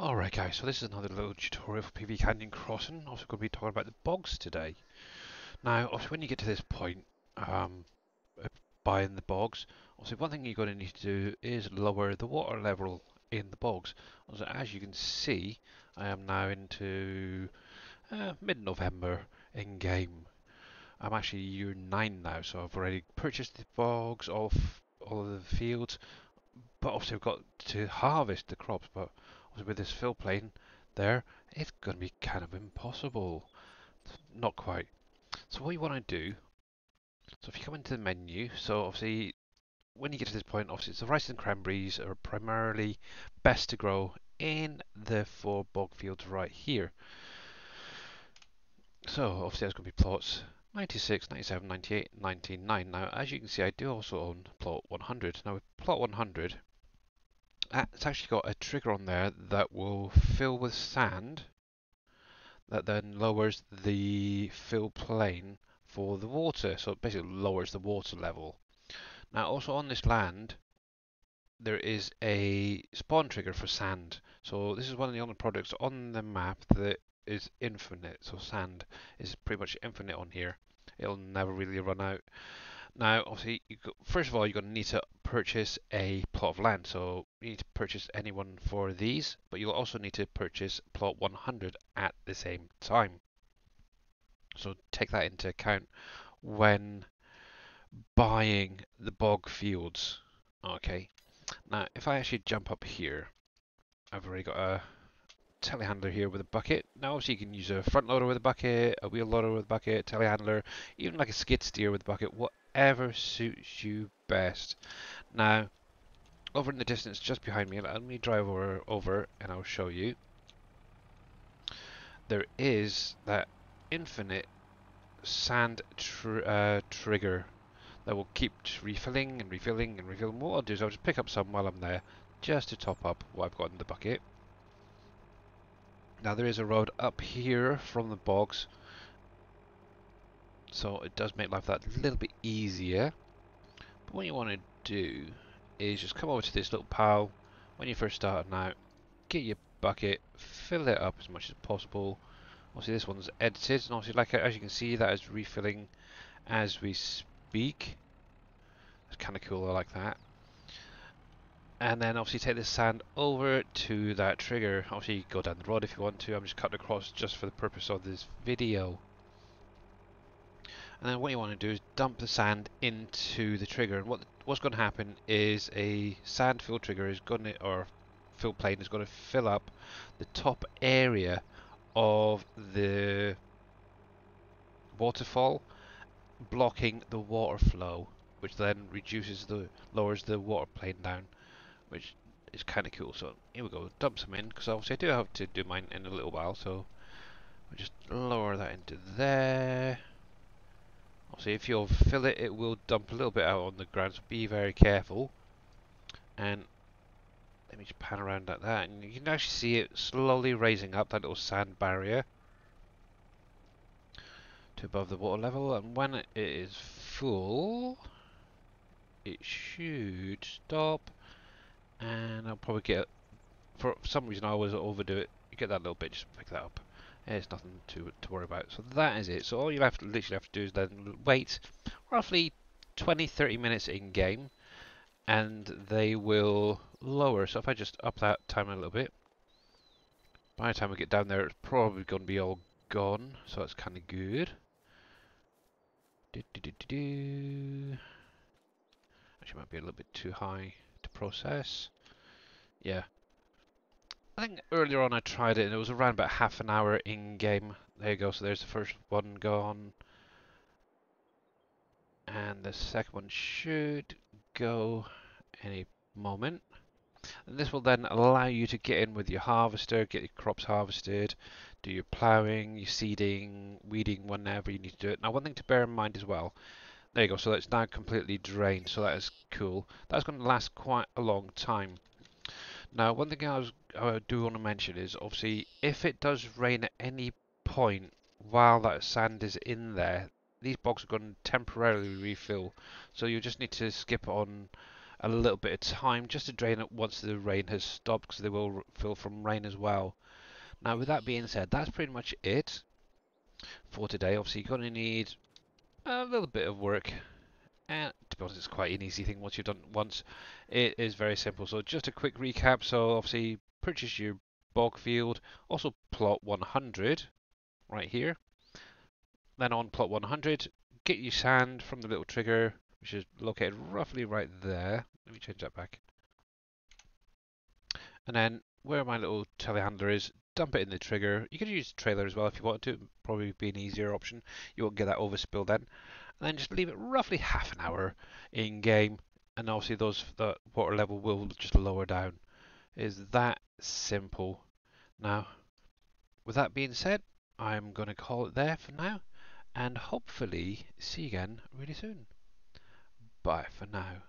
Alright guys, so this is another little tutorial for PV Canyon Crossing. Also going to be talking about the bogs today. Now, obviously when you get to this point, buying the bogs, obviously one thing you're going to need to do is lower the water level in the bogs. Also, as you can see, I am now into mid-November in game. I'm actually year 9 now, so I've already purchased the bogs off all of the fields, but obviously I've got to harvest the crops, but obviously with this fill plane there, it's going to be kind of impossible. Not quite. So what you want to do, so if you come into the menu, so obviously when you get to this point, obviously it's the rice and cranberries are primarily best to grow in the 4 bog fields right here. So obviously there's going to be plots 96, 97, 98, 99. Now as you can see I do also own plot 100. Now with plot 100, it's actually got a trigger on there that will fill with sand that then lowers the fill plane for the water. So it basically lowers the water level. Now also on this land there is a spawn trigger for sand. So this is one of the only products on the map that is infinite. So sand is pretty much infinite on here. It'll never really run out. Now, obviously, first of all, you're going to need to purchase a plot of land. So you need to purchase any one for these, but you'll also need to purchase plot 100 at the same time. So take that into account when buying the bog fields. Okay. Now, if I actually jump up here, I've already got a telehandler here with a bucket. Now, obviously, you can use a front loader with a bucket, a wheel loader with a bucket, telehandler, even like a skid steer with a bucket, whatever suits you best. Now, over in the distance just behind me, let me drive over and I'll show you. There is that infinite sand trigger that will keep refilling and refilling and refilling. What I'll do is I'll just pick up some while I'm there, just to top up what I've got in the bucket. Now there is a road up here from the bogs, so it does make life that little bit easier. But what you want to do is just come over to this little pile when you first start out, get your bucket, fill it up as much as possible. Obviously this one's edited, and obviously like as you can see that is refilling as we speak. It's kind of cool, I like that. And then obviously take this sand over to that trigger. Obviously go down the road if you want to. I'm just cutting across just for the purpose of this video. And then what you want to do is dump the sand into the trigger. And what's going to happen is a sand fill trigger is going to, or fill plane is going to fill up the top area of the waterfall, blocking the water flow, which then lowers the water plane down, which is kind of cool. So here we go, dump some in, because obviously I do have to do mine in a little while, so we'll just lower that into there. Obviously if you'll fill it, it will dump a little bit out on the ground, so be very careful. And let me just pan around like that, and you can actually see it slowly raising up that little sand barrier to above the water level, and when it is full, it should stop, and I'll probably get, for some reason I always overdo it, you get that little bit, just pick that up. There's nothing to worry about. So that is it. So all you literally have to do is then wait roughly 20-30 minutes in game, and they will lower. So if I just up that time a little bit, by the time we get down there it's probably going to be all gone, so that's kind of good. Actually might be a little bit too high to process. Yeah, I think earlier on I tried it and it was around about half an hour in game. There you go, so there's the first one gone. And the second one should go any moment. And this will then allow you to get in with your harvester, get your crops harvested, do your ploughing, your seeding, weeding whenever you need to do it. Now one thing to bear in mind as well, there you go, so that's now completely drained, so that is cool. That's going to last quite a long time. Now, one thing I do want to mention is, obviously, if it does rain at any point while that sand is in there, these bogs are going to temporarily refill. So you just need to skip on a little bit of time just to drain it once the rain has stopped, because they will fill from rain as well. Now, with that being said, that's pretty much it for today. Obviously, you're going to need a little bit of work, and to be honest, it's quite an easy thing once you've done it once. It is very simple. So just a quick recap. So obviously, purchase your bog field, also plot 100 right here. Then on plot 100, get your sand from the little trigger, which is located roughly right there. Let me change that back. And then where my little telehandler is, dump it in the trigger. You could use the trailer as well if you want to. Probably be an easier option. You won't get that overspill then. And then just leave it roughly half an hour in game, and obviously the water level will just lower down. It is that simple. Now, with that being said, I'm going to call it there for now, and hopefully see you again really soon. Bye for now.